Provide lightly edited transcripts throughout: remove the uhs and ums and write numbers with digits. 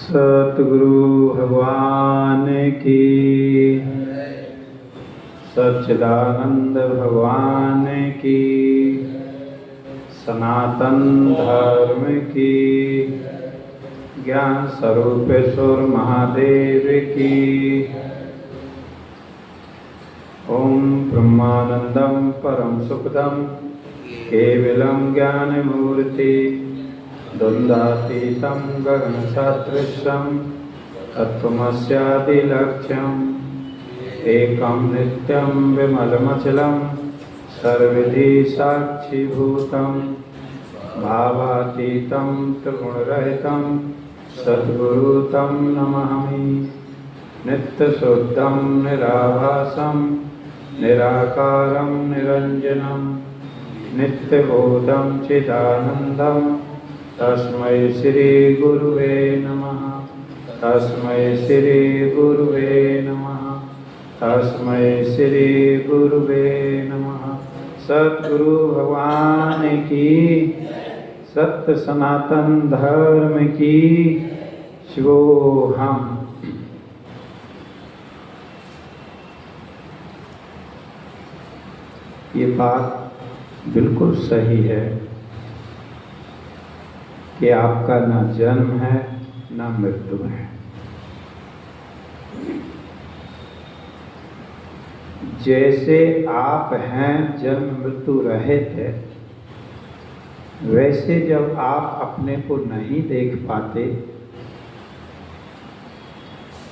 सतगुरु भगवान की, सच्चिदानंद भगवान की, सनातन धर्म की, ज्ञान स्वरूपेश्वर महादेव की। ओम ब्रह्मानंदम परम सुखदम केवलम ज्ञानमूर्ति द्वंद्वातीतं गगनसदृशं तत्त्वमस्यादिलक्ष्यम् एकं नित्यं विमलमचलं सर्वधि साक्षिभूतं भावातीतं त्रिगुणरहितं सद्गुरुं नमामि। नित्यशुद्धं निराभासं निराकारं निरञ्जनं नित्यबोधं चिदानन्दं तस्मै श्री गुरुवे नमः। तस्मै श्री गुरुवे नमः। तस्मै श्री गुरुवे नमः। सद्गुरु भगवान की, सत्य सनातन धर्म की। शिवोहम। ये बात बिल्कुल सही है कि आपका ना जन्म है ना मृत्यु है। जैसे आप हैं जन्म मृत्यु रहित है, वैसे जब आप अपने को नहीं देख पाते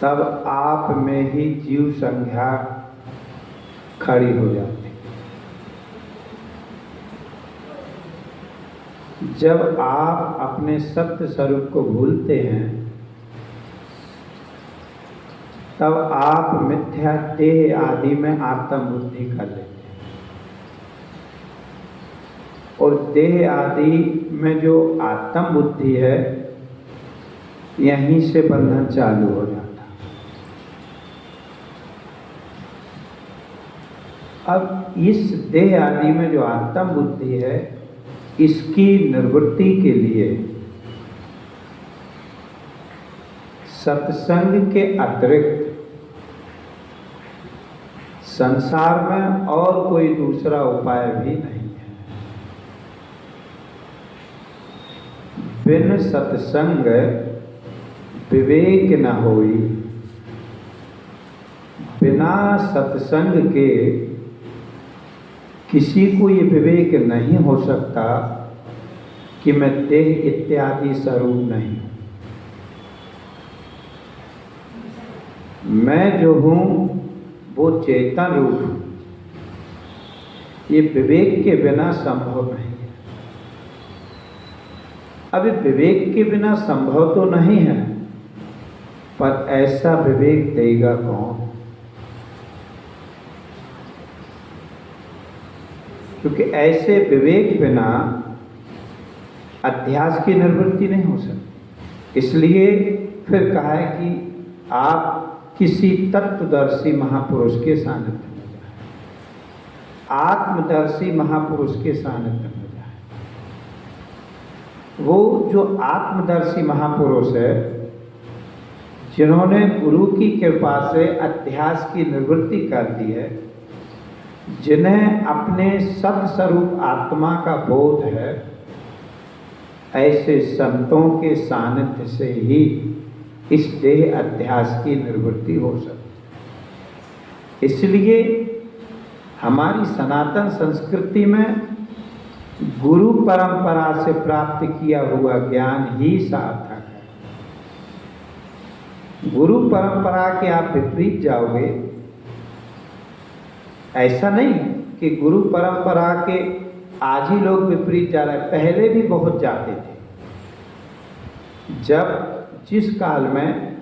तब आप में ही जीव संज्ञा खड़ी हो जाती। जब आप अपने सत्य स्वरूप को भूलते हैं तब आप मिथ्या देह आदि में आत्म बुद्धि कर लेते हैं और देह आदि में जो आत्म बुद्धि है यहीं से बंधन चालू हो जाता है। अब इस देह आदि में जो आत्म बुद्धि है इसकी निवृत्ति के लिए सत्संग के अतिरिक्त संसार में और कोई दूसरा उपाय भी नहीं है। बिन सत्संग विवेक न होई। बिना सत्संग के किसी को ये विवेक नहीं हो सकता कि मैं देह इत्यादि स्वरूप नहीं हूं। मैं जो हूं वो चेतन रूप हूं। ये विवेक के बिना संभव नहीं है। अभी विवेक के बिना संभव तो नहीं है, पर ऐसा विवेक देगा कौन? क्योंकि ऐसे विवेक बिना अध्यास की निवृत्ति नहीं हो सकती। इसलिए फिर कहा है कि आप किसी तत्वदर्शी महापुरुष के सानिध्य में जाएं, आत्मदर्शी महापुरुष के सानिध्य में जाएं। वो जो आत्मदर्शी महापुरुष है, जिन्होंने गुरु की कृपा से अध्यास की निवृत्ति कर दी है, जिन्हें अपने सत्स्वरूप आत्मा का बोध है, ऐसे संतों के सानिध्य से ही इस देह अध्यास की निवृत्ति हो सकती। इसलिए हमारी सनातन संस्कृति में गुरु परंपरा से प्राप्त किया हुआ ज्ञान ही सार्थक है। गुरु परंपरा के आप विपरीत जाओगे, ऐसा नहीं कि गुरु परंपरा के आज ही लोग विपरीत जा रहे हैं, पहले भी बहुत जाते थे। जब जिस काल में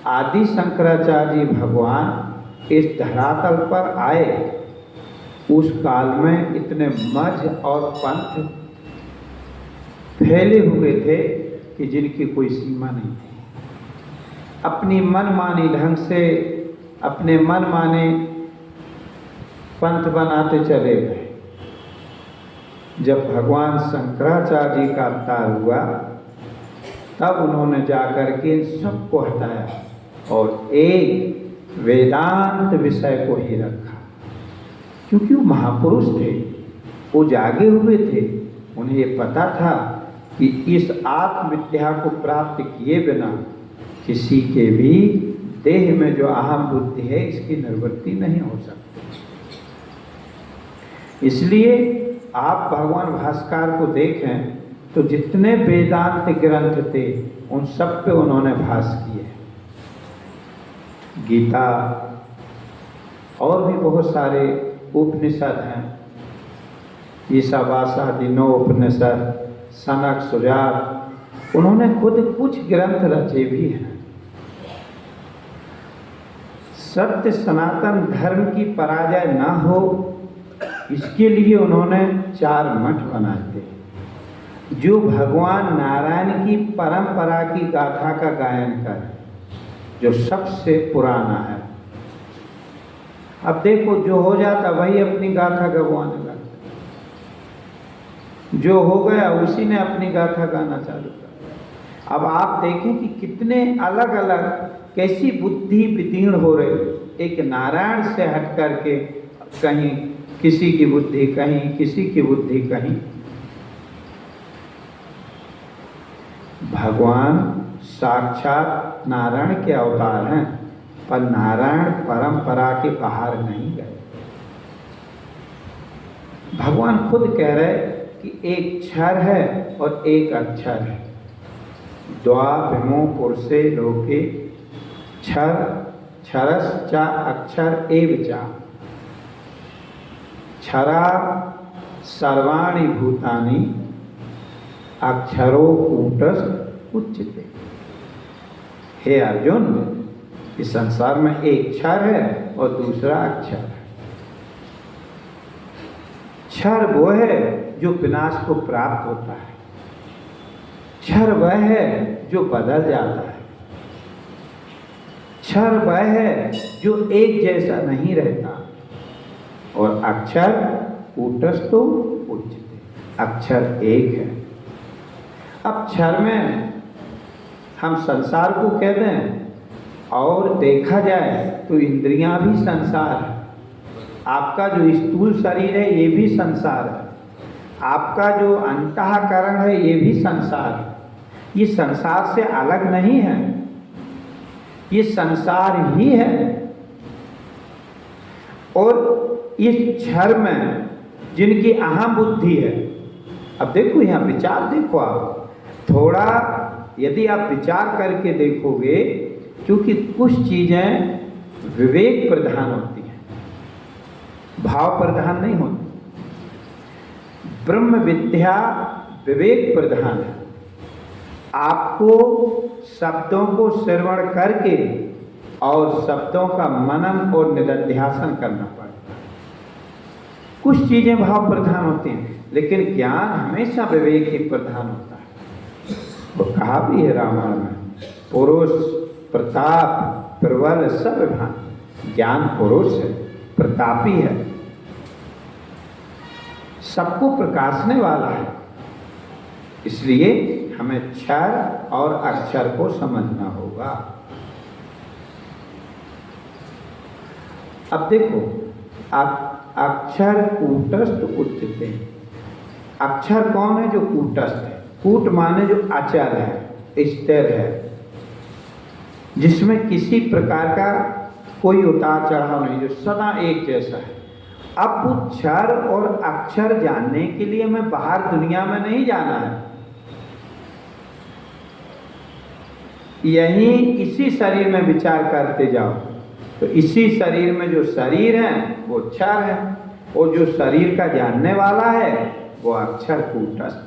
आदि शंकराचार्य भगवान इस धरातल पर आए, उस काल में इतने मज और पंथ फैले हुए थे कि जिनकी कोई सीमा नहीं थी। अपनी मनमानी ढंग से अपने मनमाने पंथ बनाते चले गए। जब भगवान शंकराचार्य जी का अवतार हुआ तब उन्होंने जाकर के इन सबको हटाया और एक वेदांत विषय को ही रखा, क्योंकि वो महापुरुष थे, वो जागे हुए थे, उन्हें ये पता था कि इस आत्मविद्या को प्राप्त किए बिना किसी के भी देह में जो अहम बुद्धि है इसकी निवृत्ति नहीं हो सकती। इसलिए आप भगवान भास्कर को देखें तो जितने वेदांत ग्रंथ थे उन सब पे उन्होंने भाष्य किए। गीता और भी बहुत सारे उपनिषद हैं, ईशावासादि 9 उपनिषद, सनक सुजात, उन्होंने खुद कुछ ग्रंथ रचे भी हैं। सत्य सनातन धर्म की पराजय न हो इसके लिए उन्होंने 4 मठ बनाए थे, जो भगवान नारायण की परंपरा की गाथा का गायन कर, जो सबसे पुराना है। अब देखो, जो हो जाता वही अपनी गाथा गवाने लगता, जो हो गया उसी ने अपनी गाथा गाना चालू कर। अब आप देखें कि कितने अलग अलग कैसी बुद्धि विदीर्ण हो रही, एक नारायण से हट करके कहीं किसी की बुद्धि कहीं, किसी की बुद्धि कहीं। भगवान साक्षात नारायण के अवतार हैं, पर नारायण परंपरा के बाहर नहीं गए। भगवान खुद कह रहे कि एक क्षर है और एक अक्षर है। द्वाविमो पुरुषे लोके क्षर क्षरस च अक्षर एव च क्षरा सर्वाणि भूतानि अक्षरो कूटस्थ उच्यते। हे अर्जुन, इस संसार में एक क्षर है और दूसरा अक्षर है। क्षर वो है जो विनाश को प्राप्त होता है, क्षर वह है जो बदल जाता है, क्षर वह है जो एक जैसा नहीं रहता, और अक्षर कूटस्थो उच्यते, अक्षर एक है। अब क्षर में हम संसार को कहते हैं, और देखा जाए तो इंद्रियां भी संसार है। आपका जो स्थूल शरीर है ये भी संसार है, आपका जो अंतःकरण है ये भी संसार है। ये संसार से अलग नहीं है, ये संसार ही है। और इस क्षर में जिनकी अहम बुद्धि है, अब देखो यहाँ विचार देखो, आप थोड़ा यदि आप विचार करके देखोगे, क्योंकि कुछ चीजें विवेक प्रधान होती हैं, भाव प्रधान नहीं होती। ब्रह्म विद्या विवेक प्रधान है। आपको शब्दों को श्रवण करके और शब्दों का मनन और निधिध्यासन करना पड़ता है। कुछ चीजें भाव प्रधान होती हैं, लेकिन ज्ञान हमेशा विवेक ही प्रधान होता है। वो कहा भी है रामायण में, पुरुष प्रताप प्रबल सब भान। ज्ञान पुरुष है, प्रतापी है, सबको प्रकाशने वाला है। इसलिए हमें क्षर और अक्षर को समझना होगा। अब देखो, अक्षर कूटस्थ उच्यते। अक्षर कौन है? जो कूटस्थ है। कूट माने जो अचल है, स्थिर है, जिसमें किसी प्रकार का कोई उतार चढ़ाव नहीं, जो सदा एक जैसा है। अब क्षर और अक्षर जानने के लिए मैं बाहर दुनिया में नहीं जाना है, यहीं इसी शरीर में विचार करते जाओ तो इसी शरीर में जो शरीर है वो क्षर है, और जो शरीर का जानने वाला है वो अक्षर कूटस्थ है।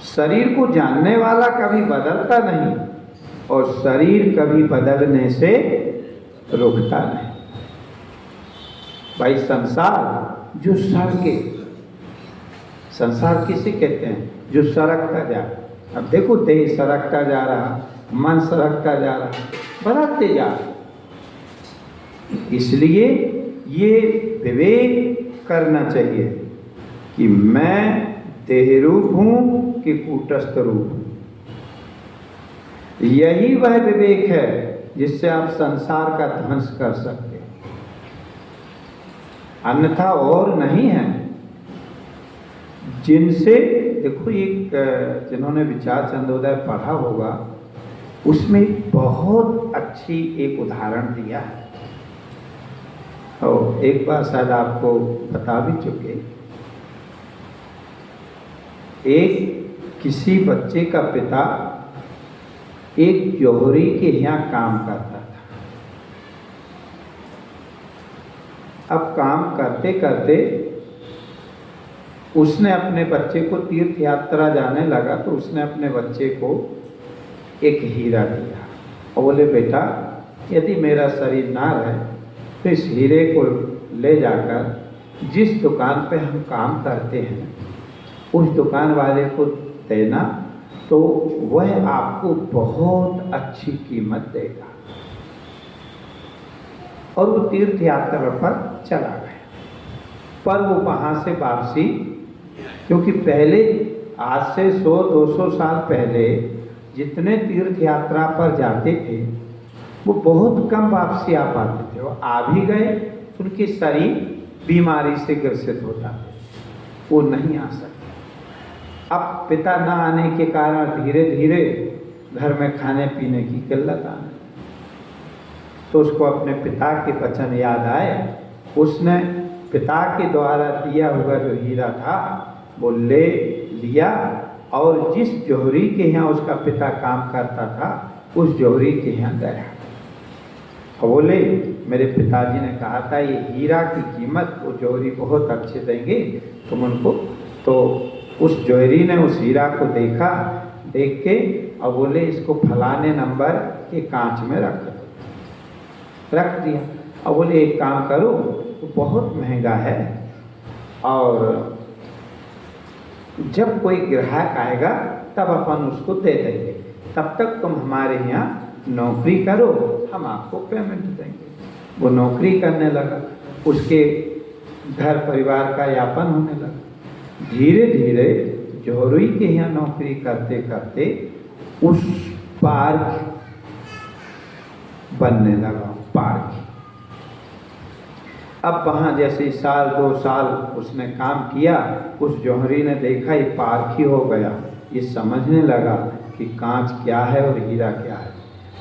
शरीर को जानने वाला कभी बदलता नहीं, और शरीर कभी बदलने से रुकता नहीं। भाई संसार जो सरके, संसार किसे कहते हैं? जो सरकता जा रहा। अब देखो, देह सरकता जा रहा, मन सरकता जा रहा, बदलते जा रहा। इसलिए ये विवेक करना चाहिए कि मैं देहरूप हूँ के कूटस्थ रूप। यही वह विवेक है जिससे आप संसार का ध्वंस कर सकते हैं, अन्यथा और नहीं है। जिनसे देखो, एक जिन्होंने विचार चंद्रोदय पढ़ा होगा उसमें बहुत अच्छी एक उदाहरण दिया है, और एक बार शायद आपको बता भी चुके। एक किसी बच्चे का पिता एक जौहरी के यहाँ काम करता था। अब काम करते करते उसने अपने बच्चे को, तीर्थ यात्रा जाने लगा तो उसने अपने बच्चे को एक हीरा दिया और बोले, बेटा यदि मेरा शरीर ना रहे तो इस हीरे को ले जाकर जिस दुकान पे हम काम करते हैं उस दुकान वाले को देना, तो वह आपको बहुत अच्छी कीमत देगा। और वो तीर्थ यात्रा पर चला गया। पर वो वहाँ से वापसी, क्योंकि पहले आज से 100-200 साल पहले जितने तीर्थ यात्रा पर जाते थे वो बहुत कम वापसी आ पाते थे। वो आ भी गए उनके शरीर बीमारी से ग्रसित होता थे, वो नहीं आ सकते। अब पिता न आने के कारण धीरे धीरे घर में खाने पीने की किल्लत आने, तो उसको अपने पिता के वचन याद आए। उसने पिता के द्वारा दिया हुआ जो हीरा था वो ले लिया और जिस जौहरी के यहाँ उसका पिता काम करता था उस जौहरी के यहाँ गया। बोले, मेरे पिताजी ने कहा था ये हीरा की कीमत वो जौहरी बहुत अच्छे देंगे, तुम उनको। तो उस जौहरी ने उस हीरा को देखा, देख के और बोले, इसको फलाने नंबर के कांच में रख दिया। और बोले, एक काम करो, वो बहुत महंगा है और जब कोई ग्राहक आएगा तब अपन उसको दे देंगे, तब तक तुम हमारे यहाँ नौकरी करो, हम आपको पेमेंट देंगे। वो नौकरी करने लगा, उसके घर परिवार का यापन होने लगा। धीरे धीरे जौहरी के यहाँ नौकरी करते करते उस पार्क बनने लगा। पार्क अब वहाँ जैसे 1-2 साल उसने काम किया, उस जौहरी ने देखा ये पार्क ही हो गया, ये समझने लगा कि कांच क्या है और हीरा क्या है।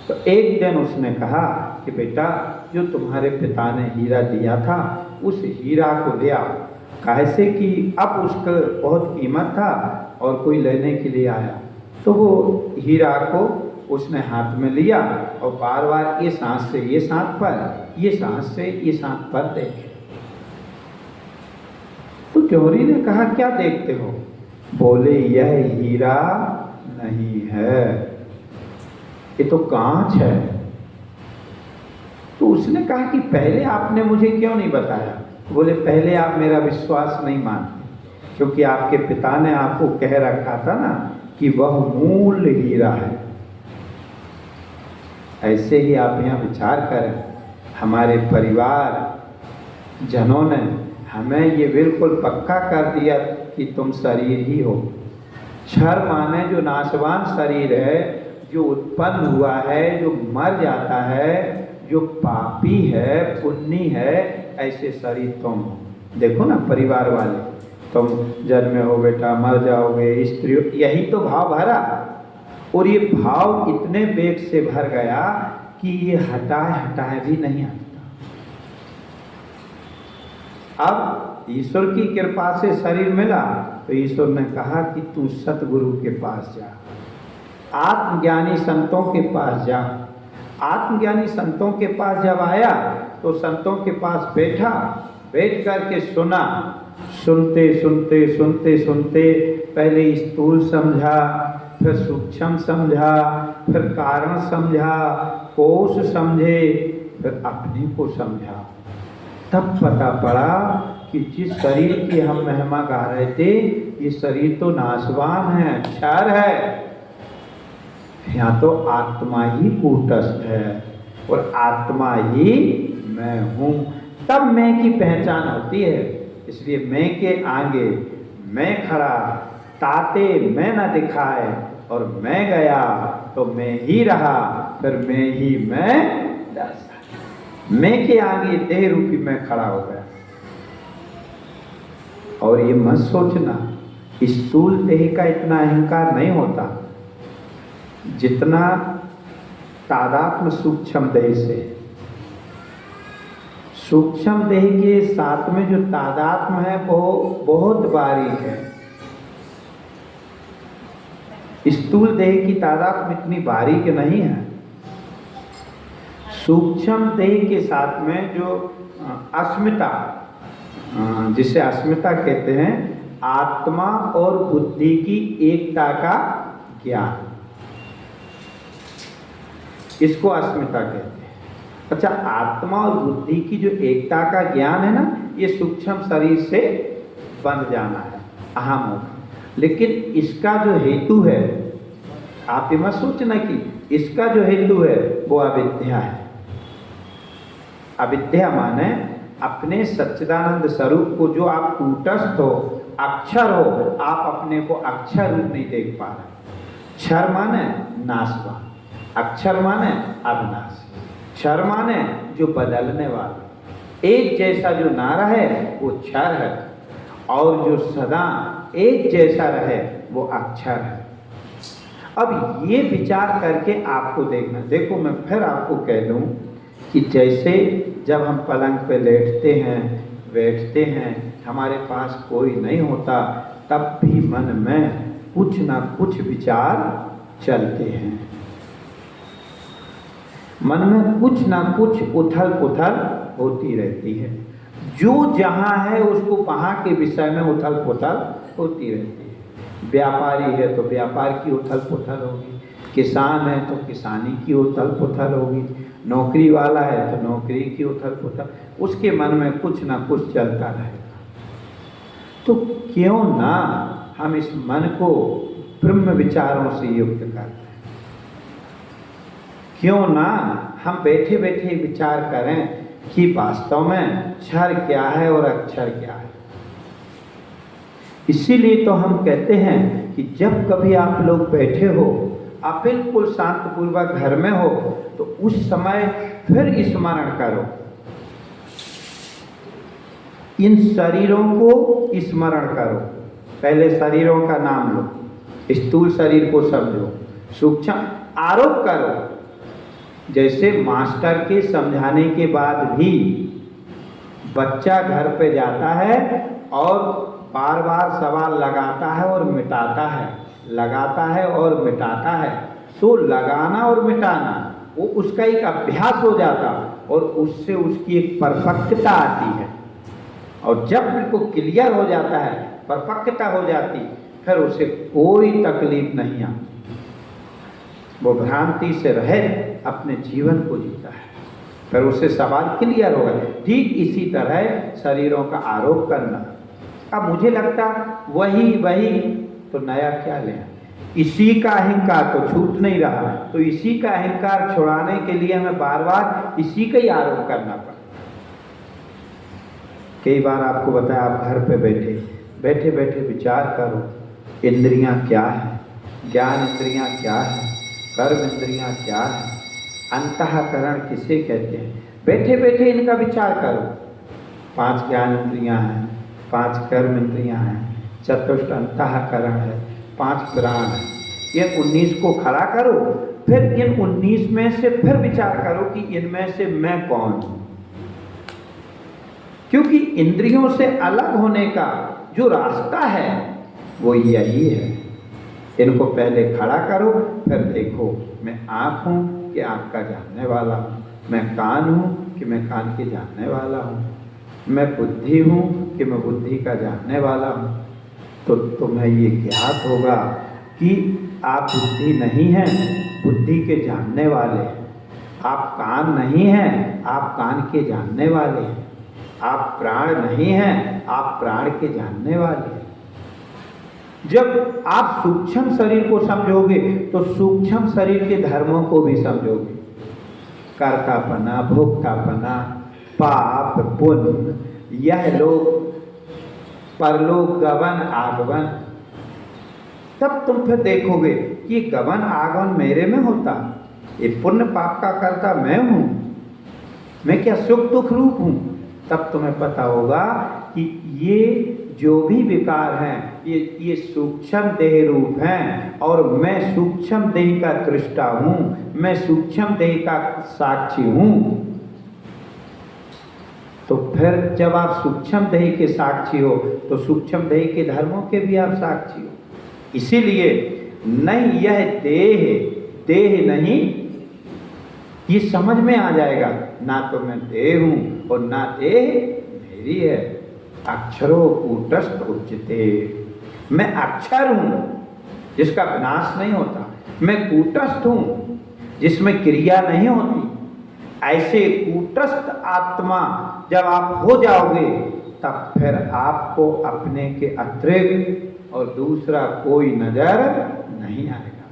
तो एक दिन उसने कहा कि बेटा, जो तुम्हारे पिता ने हीरा दिया था उस हीरा को ले आओ। कैसे कि अब उसका बहुत कीमत था और कोई लेने के लिए आया, तो वो हीरा को उसने हाथ में लिया और बार बार ये सांस से ये सांस पर, ये सांस से ये सांस पर देखे। तो जौहरी ने कहा, क्या देखते हो? बोले, यह हीरा नहीं है, ये तो कांच है। तो उसने कहा कि पहले आपने मुझे क्यों नहीं बताया? बोले, पहले आप मेरा विश्वास नहीं मानते, क्योंकि आपके पिता ने आपको कह रखा था ना कि वह मूल हीरा है। ऐसे ही आप यहाँ विचार करें, हमारे परिवार जनों ने हमें ये बिल्कुल पक्का कर दिया कि तुम शरीर ही हो। क्षर माने जो नाशवान शरीर है, जो उत्पन्न हुआ है, जो मर जाता है, जो पापी है, पुण्य है, ऐसे शरीर तुम हो। देखो ना परिवार वाले, तुम जन्मे हो बेटा, मर जाओगे, स्त्री, यही तो भाव भरा। और ये भाव इतने वेग से भर गया कि ये हटाए भी नहीं हटता। अब ईश्वर की कृपा से शरीर मिला तो ईश्वर ने कहा कि तू सतगुरु के पास जा, आत्मज्ञानी संतों के पास जा। आत्मज्ञानी संतों के पास जब आया तो संतों के पास बैठा, बैठ करके सुना। सुनते सुनते सुनते सुनते पहले स्थूल समझा, फिर सूक्ष्म समझा, फिर कारण समझा, कोश समझे, फिर अपने को समझा। तब पता पड़ा कि जिस शरीर की हम महिमा गा रहे थे, ये शरीर तो नाशवान है, क्षर है, यहाँ तो आत्मा ही कूटस्थ है और आत्मा ही मैं हूँ। तब मैं की पहचान होती है। इसलिए मैं के आगे मैं खड़ा, ताते मैं न दिखाए और मैं गया तो मैं ही रहा, फिर मैं ही मैं दर्शा। मैं के आगे देह रूपी मैं खड़ा हो गया। और ये मत सोचना स्थूल देह का इतना अहंकार नहीं होता जितना तादात्म्य सूक्ष्म देह से। सूक्ष्म देह के साथ में जो तादात्म्य है वो बहुत बारीक है। स्थूल देह की तादात्म्य इतनी बारीक नहीं है। सूक्ष्म देह के साथ में जो अस्मिता, जिसे अस्मिता कहते हैं, आत्मा और बुद्धि की एकता का ज्ञान, इसको अस्मिता कहते हैं। अच्छा, आत्मा और बुद्धि की जो एकता का ज्ञान है ना, ये सूक्ष्म शरीर से बंध जाना है, अहम होगा। लेकिन इसका जो हेतु है, आप ये मत सोचना कि इसका जो हेतु है वो अविद्या है। अविद्या माने अपने सच्चिदानंद स्वरूप को जो आप कूटस्थ हो, अक्षर हो, आप अपने को अक्षर रूप नहीं देख पा रहे। क्षर माने नाशवान, अक्षर माने अविनाशी, क्षर माने जो बदलने वाला। एक जैसा जो ना रहे वो क्षर है, और जो सदा एक जैसा रहे वो अक्षर है। अब ये विचार करके आपको देखना। देखो, मैं फिर आपको कह दूं कि जैसे जब हम पलंग पे लेटते हैं, बैठते हैं, हमारे पास कोई नहीं होता, तब भी मन में कुछ ना कुछ विचार चलते हैं। मन में कुछ ना कुछ उथल पुथल होती रहती है। जो जहाँ है उसको वहाँ के विषय में उथल पुथल होती रहती है। व्यापारी है तो व्यापार की उथल पुथल होगी, किसान है तो किसानी की उथल पुथल होगी, नौकरी वाला है तो नौकरी की उथल पुथल, उसके मन में कुछ ना कुछ चलता रहेगा। तो क्यों ना हम इस मन को ब्रह्म विचारों से युक्त करते हैं? क्यों ना हम बैठे बैठे विचार करें कि वास्तव में क्षर क्या है और अक्षर क्या है। इसीलिए तो हम कहते हैं कि जब कभी आप लोग बैठे हो, आप बिल्कुल शांतपूर्वक घर में हो, तो उस समय फिर स्मरण करो, इन शरीरों को स्मरण करो। पहले शरीरों का नाम लो, स्थूल शरीर को समझो, सूक्ष्म आरोप करो। जैसे मास्टर के समझाने के बाद भी बच्चा घर पे जाता है और बार बार सवाल लगाता है और मिटाता है, लगाता है और मिटाता है, तो लगाना और मिटाना वो उसका एक अभ्यास हो जाता और उससे उसकी एक परफेक्टता आती है। और जब बिल्कुल क्लियर हो जाता है, परफेक्टता हो जाती, फिर उसे कोई तकलीफ नहीं आती। वो भ्रांति से रहित अपने जीवन को जीता है, फिर उसे सवाल क्लियर होगा। ठीक इसी तरह शरीरों का आरोप करना। अब मुझे लगता वही तो नया क्या ले, इसी का अहंकार तो छूट नहीं रहा, तो इसी का अहंकार छुड़ाने के लिए हमें बार बार इसी का ही आरोप करना पड़ा। कई बार आपको बताया, आप घर पे बैठे बैठे विचार करो, इंद्रियां क्या है, ज्ञान इंद्रियां क्या है, कर्म इंद्रियां क्या है, अंतःकरण किसे कहते हैं। बैठे बैठे इनका विचार करो। 5 ज्ञान इंद्रियां हैं, 5 कर्म इंद्रियां हैं, चतुष्ट अंतःकरण है, 5 प्राण है। ये 19 को खड़ा करो, फिर इन 19 में से फिर विचार करो कि इनमें से मैं कौन हूं। क्योंकि इंद्रियों से अलग होने का जो रास्ता है वो यही है। इनको पहले खड़ा करो, फिर देखो, मैं आँख हूँ कि आँख का जानने वाला हूँ, मैं कान हूँ कि मैं कान के जानने वाला हूँ, मैं बुद्धि हूँ कि मैं बुद्धि का जानने वाला हूँ। तो तुम्हें ये ज्ञात होगा कि आप बुद्धि नहीं हैं, बुद्धि के जानने वाले हैं। आप कान नहीं हैं, आप कान के जानने वाले हैं। आप प्राण नहीं हैं, आप प्राण के जानने वाले हैं। जब आप सूक्ष्म शरीर को समझोगे तो सूक्ष्म शरीर के धर्मों को भी समझोगे। कर्तापना, भोक्तापना, पाप, पुण्य, यह लोक, परलोक, गमन, आगमन, तब तुम फिर देखोगे कि गमन आगमन मेरे में होता, ये पुण्य पाप का कर्ता मैं हूँ, मैं क्या सुख दुख रूप हूँ। तब तुम्हें पता होगा कि ये जो भी विकार हैं ये सूक्ष्म देह रूप हैं और मैं सूक्ष्म देह का दृष्टा हूँ, मैं सूक्ष्म देह का साक्षी हूँ। तो फिर जब आप सूक्ष्म देह के साक्षी हो तो सूक्ष्म देह के धर्मों के भी आप साक्षी हो। इसीलिए नहीं यह देह नहीं, ये समझ में आ जाएगा, ना तो मैं देह हूँ और ना देह मेरी है। अक्षरो कूटस्थ उच्यते, मैं अक्षर हूँ जिसका विनाश नहीं होता, मैं कूटस्थ हूँ जिसमें क्रिया नहीं होती। ऐसे कूटस्थ आत्मा जब आप हो जाओगे तब फिर आपको अपने के अतिरिक्त और दूसरा कोई नजर नहीं आएगा।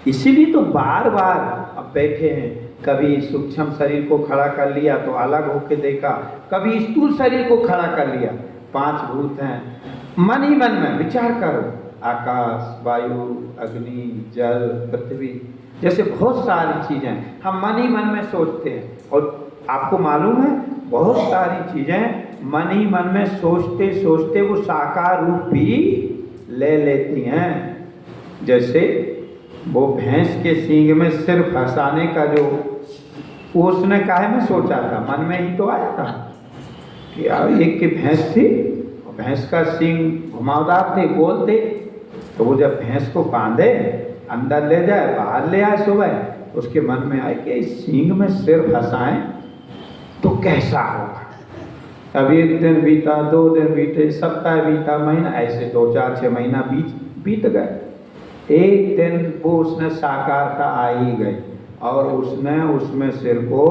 इसीलिए तो बार बार अब बैठे हैं, कभी सूक्ष्म शरीर को खड़ा कर लिया तो अलग होके देखा, कभी स्थूल शरीर को खड़ा कर लिया। 5 भूत हैं, मन ही मन में विचार करो, आकाश, वायु, अग्नि, जल, पृथ्वी, जैसे बहुत सारी चीजें हम मन ही मन में सोचते हैं। और आपको मालूम है बहुत सारी चीजें मन ही मन में सोचते सोचते वो साकार रूप भी ले लेती हैं। जैसे वो भैंस के सींग में सिर फंसाने का जो उसने काहे में सोचा था, मन में ही तो आया था कि यार एक की भैंस थी, भैंस का सींग घुमावदार थे, गोल थे, तो वो जब भैंस को बांधे अंदर ले जाए बाहर ले आए सुबह, तो उसके मन में आए कि इस सींग में सिर फंसाएं तो कैसा होगा। अब 1 दिन बीता, 2 दिन बीते, सप्ताह बीता, महीना, ऐसे 2, 4, 6 महीना बीत गए। एक दिन वो उसने साकारता आ ही गई और उसने उसमें सिर को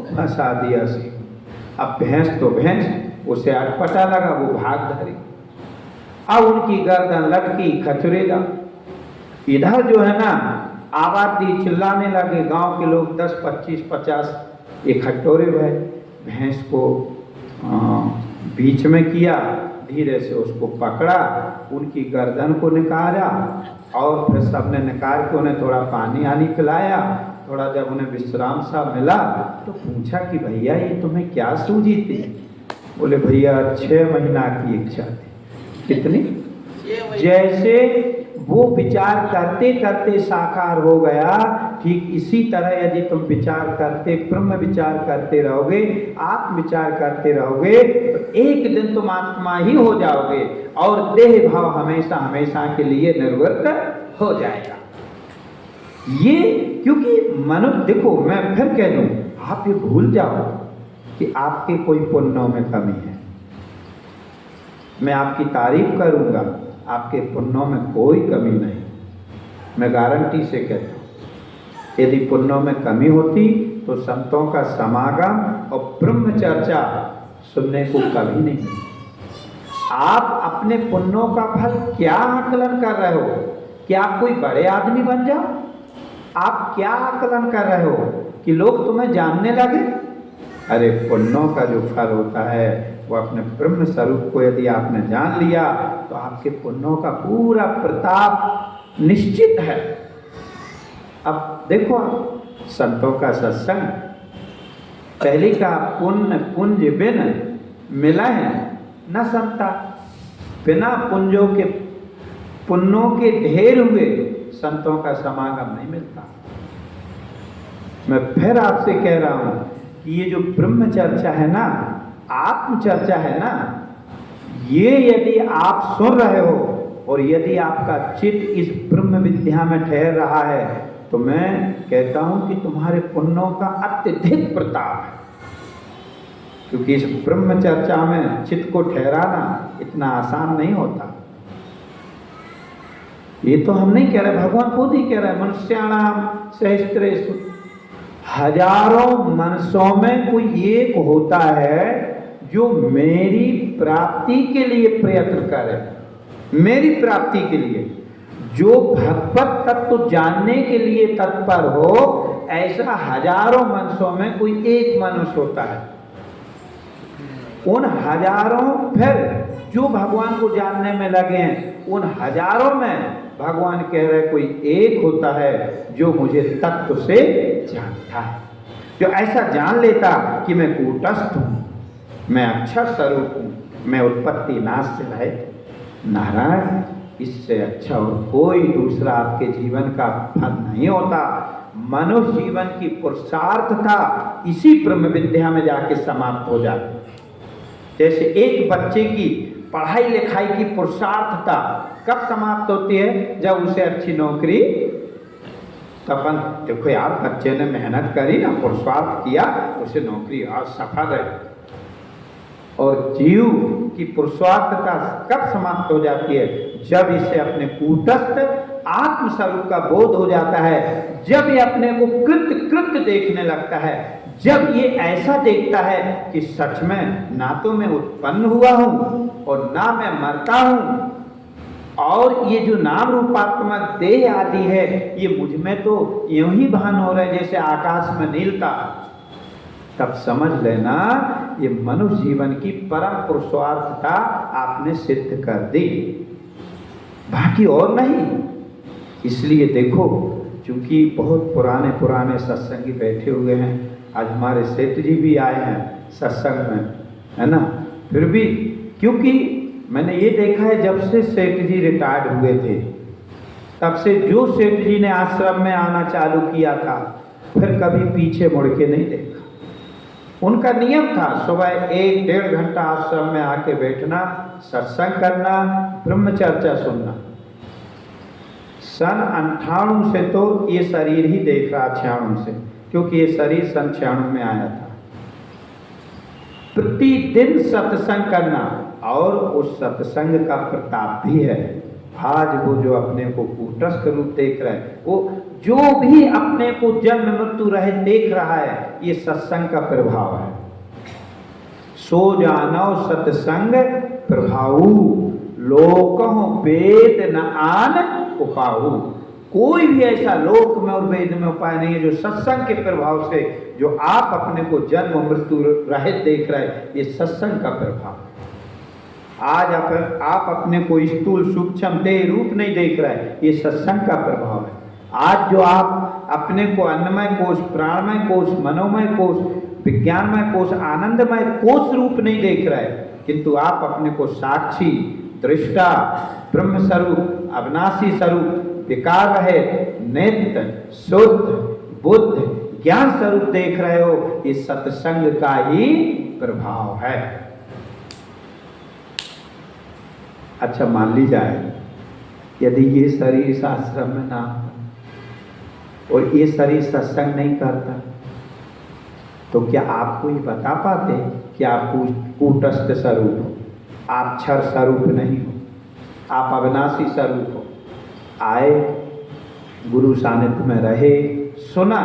फंसा दिया सींग। अब भैंस तो भैंस, उसे अटपटा लगा, वो भाग धरी। अब उनकी गर्दन लटकी खचरेगा। इधर जो है ना आबादी चिल्लाने लगे, गांव के लोग 10, 25, 50 इकट्ठोरे हुए, भैंस को बीच में किया, धीरे से उसको पकड़ा, उनकी गर्दन को निकाला और फिर सबने निकाल के उन्हें थोड़ा पानी आनी पिलाया। थोड़ा जब उन्हें विश्राम सा मिला तो पूछा कि भैया ये तुम्हें क्या सूझी थी। बोले भैया 6 महीना की इच्छा थी। कितनी? जैसे वो विचार करते करते साकार हो गया, ठीक इसी तरह यदि तुम विचार करते, ब्रह्म विचार करते रहोगे, आत्म विचार करते रहोगे, तो एक दिन तुम आत्मा ही हो जाओगे और देह भाव हमेशा हमेशा के लिए निवृत्त हो जाएगा। ये क्योंकि मनुष्य, देखो मैं फिर कह दूं, आप ये भूल जाओ कि आपके कोई पुण्यों में कमी है। मैं आपकी तारीफ करूंगा, आपके पुण्यों में कोई कमी नहीं, मैं गारंटी से कहता हूँ। यदि पुण्यों में कमी होती तो संतों का समागम और ब्रह्म चर्चा सुनने को कभी नहीं मिलती। आप अपने पुण्यों का फल क्या आकलन कर रहे हो कि आप कोई बड़े आदमी बन जाओ? आप क्या आकलन कर रहे हो कि लोग तुम्हें जानने लगे? अरे पुण्यों का जो फल होता है वो अपने ब्रह्म स्वरूप को यदि आपने जान लिया तो आपके पुण्यों का पूरा प्रताप निश्चित है। अब देखो संतों का सत्संग, पहले का पुण्य पुंज बिन मिला है न संता, बिना पुंजों के पुण्यों के ढेर हुए संतों का समागम नहीं मिलता। मैं फिर आपसे कह रहा हूं कि ये जो ब्रह्म चर्चा है ना, आत्म चर्चा है ना, ये यदि आप सुन रहे हो और यदि आपका चित्त इस ब्रह्म विद्या में ठहर रहा है तो मैं कहता हूं कि तुम्हारे पुण्यों का अत्यधिक प्रताप है। क्योंकि इस ब्रह्म चर्चा में चित्त को ठहराना इतना आसान नहीं होता। ये तो हम नहीं कह रहे, भगवान खुद ही कह रहे हैं, मनुष्याणाम सहस्त्रेषु, हजारों मनुष्यों में कोई एक होता है जो मेरी प्राप्ति के लिए प्रयत्न करे, मेरी प्राप्ति के लिए, जो भगवत तत्व जानने के लिए तत्पर हो। ऐसा हजारों मनुष्यों में कोई एक मनुष्य होता है। उन हजारों फिर जो भगवान को जानने में लगे हैं, उन हजारों में भगवान कह रहे कोई एक होता है जो मुझे तत्व से जानता है, जो ऐसा जान लेता कि मैं कूटस्थ हूँ, मैं अक्षर स्वरूप हूँ, मैं उत्पत्ति नाश से रहित। नारायण, इससे अच्छा और कोई दूसरा आपके जीवन का फल नहीं होता। मनुष्य जीवन की पुरुषार्थता इसी ब्रह्म विद्या में जाके समाप्त हो जाती। जैसे एक बच्चे की पढ़ाई लिखाई की पुरुषार्थता कब समाप्त होती है? जब उसे अच्छी नौकरी, अपन देखो यार, बच्चे ने मेहनत करी ना, पुरुषार्थ किया, उसे नौकरी और सफल है। और जीव की पुरुषार्थता कब समाप्त हो जाती है? जब इसे अपने कूटस्थ आत्म स्वरूप का बोध हो जाता है, जब ये अपने को कृत देखने लगता है, जब ये ऐसा देखता है कि सच में ना तो मैं उत्पन्न हुआ हूं और ना मैं मरता हूं, और ये जो नाम रूपात्मक देह आदि है ये मुझ में तो यूं ही भान हो रहा है जैसे आकाश में नीलता, तब समझ लेना ये मनुष्य जीवन की परम पुरुषार्थता आपने सिद्ध कर दी, बाकी और नहीं। इसलिए देखो, चूंकि बहुत पुराने पुराने सत्संगी बैठे हुए हैं, आज हमारे सेठ जी भी आए हैं सत्संग में, है ना, फिर भी क्योंकि मैंने ये देखा है जब से सेठ जी रिटायर्ड हुए थे, तब से जो सेठ जी ने आश्रम में आना चालू किया था, फिर कभी पीछे मुड़ के नहीं देखा। उनका नियम था सुबह 1-1.5 घंटा आश्रम में आके बैठना, सत्संग करना, ब्रह्मचर्चा सुनना। सन 98 से तो ये शरीर ही देख रहा, 96 से, क्योंकि ये शरीर सन 96 में आया था। प्रतिदिन सत्संग करना, और उस सत्संग का प्रताप भी है। आज वो जो अपने को कूटस्थ रूप देख रहा है, वो जो भी अपने को जन्म मृत्यु रहित देख रहा है, ये सत्संग का प्रभाव है। सो जानो सत्संग प्रभाऊ, लोकहु वेद न आन उपाऊ। कोई भी ऐसा लोक में और वेद में उपाय नहीं है जो सत्संग के प्रभाव से, जो आप अपने को जन्म मृत्यु रहित देख रहे हैं, ये सत्संग का प्रभाव। आज आप अपने को स्थूल सूक्ष्म देह रूप नहीं देख रहे हैं, ये सत्संग का प्रभाव है। आज जो आप अपने को अन्नमय कोश, प्राणमय कोश, मनोमय कोश, विज्ञानमय कोश, आनंदमय कोश रूप नहीं देख रहे, किंतु आप अपने को साक्षी, दृष्टा, ब्रह्म स्वरूप, अविनाशी स्वरूप, विकार रहे, नित्य, शुद्ध, बुद्ध, ज्ञान स्वरूप देख रहे हो, ये सत्संग का ही प्रभाव है। अच्छा, मान ली जाए यदि ये शरीर इस आश्रम में ना हो और ये शरीर सत्संग नहीं करता, तो क्या आपको ये बता पाते कि आप कूटस्थ स्वरूप हो, आप क्षर स्वरूप नहीं हो, आप अविनाशी स्वरूप हो? आए, गुरु सानिध्य में रहे, सुना,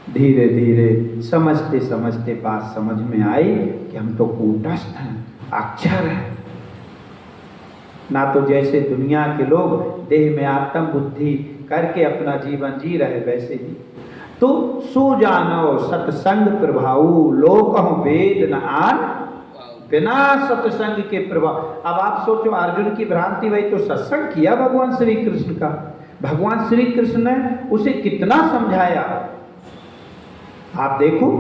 धीरे धीरे समझते समझते बात समझ में आई कि हम तो कूटस्थ हैं, अक्षर है। ना तो जैसे दुनिया के लोग देह में आत्म बुद्धि करके अपना जीवन जी रहे, वैसे ही तो सो जानो सत्संग प्रभाऊ, लोकहु वेद न आन, बिना सत्संग के प्रभाव। अब आप सोचो, अर्जुन की भ्रांति वही तो सत्संग किया भगवान श्री कृष्ण का, भगवान श्री कृष्ण ने उसे कितना समझाया, आप देखो,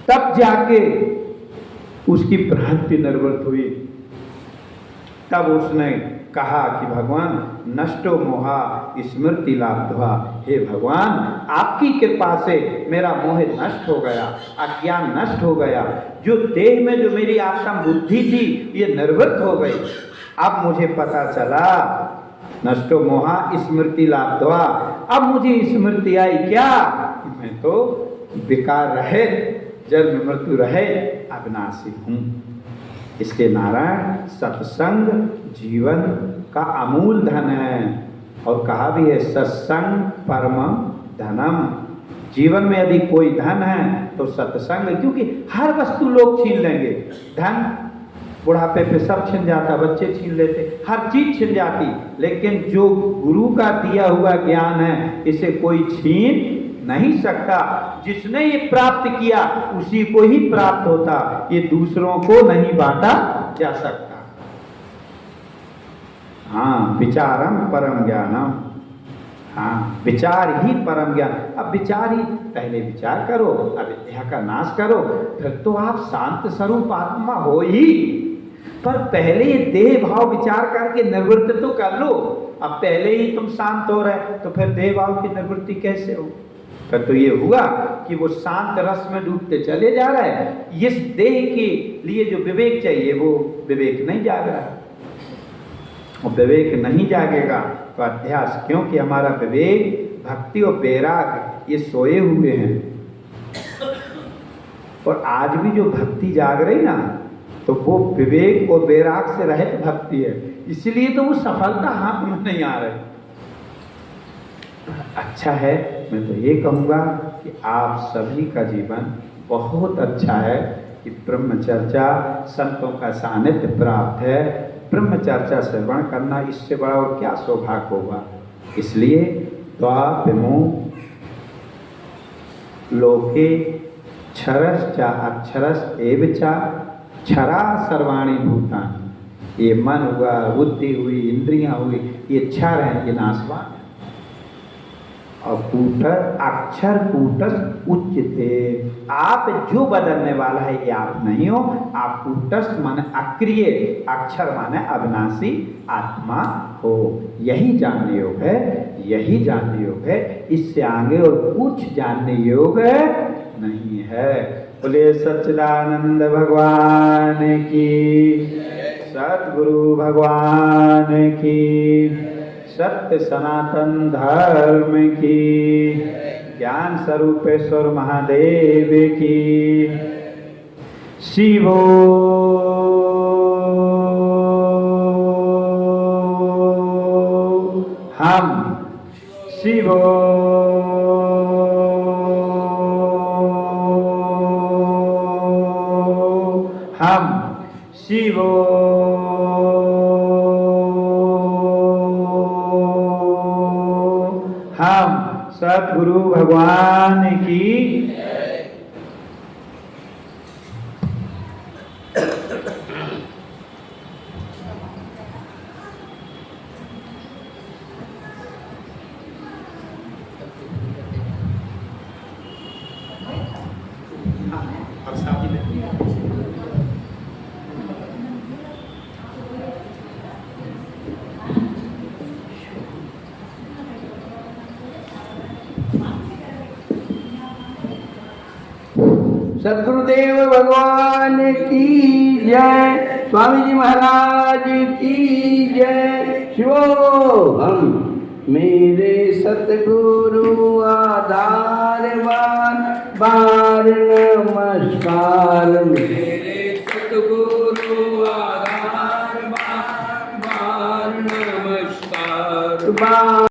तब जाके उसकी भ्रांति निर्वृत्त हुई। तब उसने कहा कि भगवान नष्टो मोहा स्मृति लाभ्वा, हे भगवान आपकी कृपा से मेरा मोह नष्ट हो गया, अज्ञान नष्ट हो गया, जो देह में जो मेरी आत्म बुद्धि थी ये निर्वृत्त हो गई। अब मुझे पता चला, नष्टो मोहा स्मृति लाभ्वा, अब मुझे स्मृति आई क्या कि मैं तो विकार रहे, जन्म मृत्यु रहे, अविनाशी हूँ। इसके नारायण सत्संग जीवन का अमूल धन है, और कहा भी है सत्संग परमम धनम। जीवन में यदि कोई धन है तो सत्संग, क्योंकि हर वस्तु लोग छीन लेंगे, धन बुढ़ापे पे सब छिन जाता, बच्चे छीन लेते, हर चीज छिन जाती, लेकिन जो गुरु का दिया हुआ ज्ञान है इसे कोई छीन नहीं सकता। जिसने ये प्राप्त किया उसी को ही प्राप्त होता, ये दूसरों को नहीं बांटा जा सकता। हाँ, विचारम परम ज्ञानम। हाँ, विचार ही परम ज्ञान। अब विचार ही, पहले विचार करो, अविद्या का नाश करो, फिर तो आप शांत स्वरूप आत्मा हो ही। पर पहले ये देह भाव विचार करके निवृत्त तो कर लो। अब पहले ही तुम शांत हो रहे तो फिर देह भाव की निवृत्ति कैसे हो? फिर तो ये हुआ कि वो शांत रस में डूबते चले जा रहे हैं। इस देह के लिए जो विवेक चाहिए वो विवेक नहीं जाग रहा, और विवेक नहीं जागेगा तो अध्यास, क्योंकि हमारा विवेक, भक्ति और वैराग ये सोए हुए हैं। और आज भी जो भक्ति जाग रही ना, तो वो विवेक और वैराग से रहित भक्ति है, इसलिए तो वो सफलता हाथ में नहीं आ रही। अच्छा है, मैं तो ये कहूँगा कि आप सभी का जीवन बहुत अच्छा है कि ब्रह्मचर्चा, संतों का सानिध्य प्राप्त है। ब्रह्मचर्चा श्रवण करना, इससे बड़ा और क्या सौभाग्य होगा। इसलिए द्वाविमो लोके क्षरश्च अक्षरस् एव च क्षरा सर्वाणि भूतानि। ये मन हुआ, बुद्धि हुई, इंद्रियां हुई, ये क्षर हैं, ये नाशवान है। और कूटस्थ, अक्षर कूटस्थ उच्चते। आप जो बदलने वाला है ये आप नहीं हो। आप कूटस्थ माने अक्रिय, अक्षर माने अविनाशी आत्मा हो। यही जानने योग है, यही जानने योग है। इससे आगे और कुछ जानने योग नहीं है। बोले सच्चिदानंद भगवान की, सद्गुरु भगवान की, सत्य सनातन धर्म की, ज्ञान स्वरूपेश्वर महादेव की। शिवो हम, शिवो हम, शिवो हम। सद्गुरु भगवान की। अब साथी सद्गुरुदेव भगवान की जय, स्वामी जी महाराज की जय। शिवोहम मेरे सतगुरु आधारवान, बार नमस्कार। मेरे सतगुरु आधारवान, बार नमस्कार।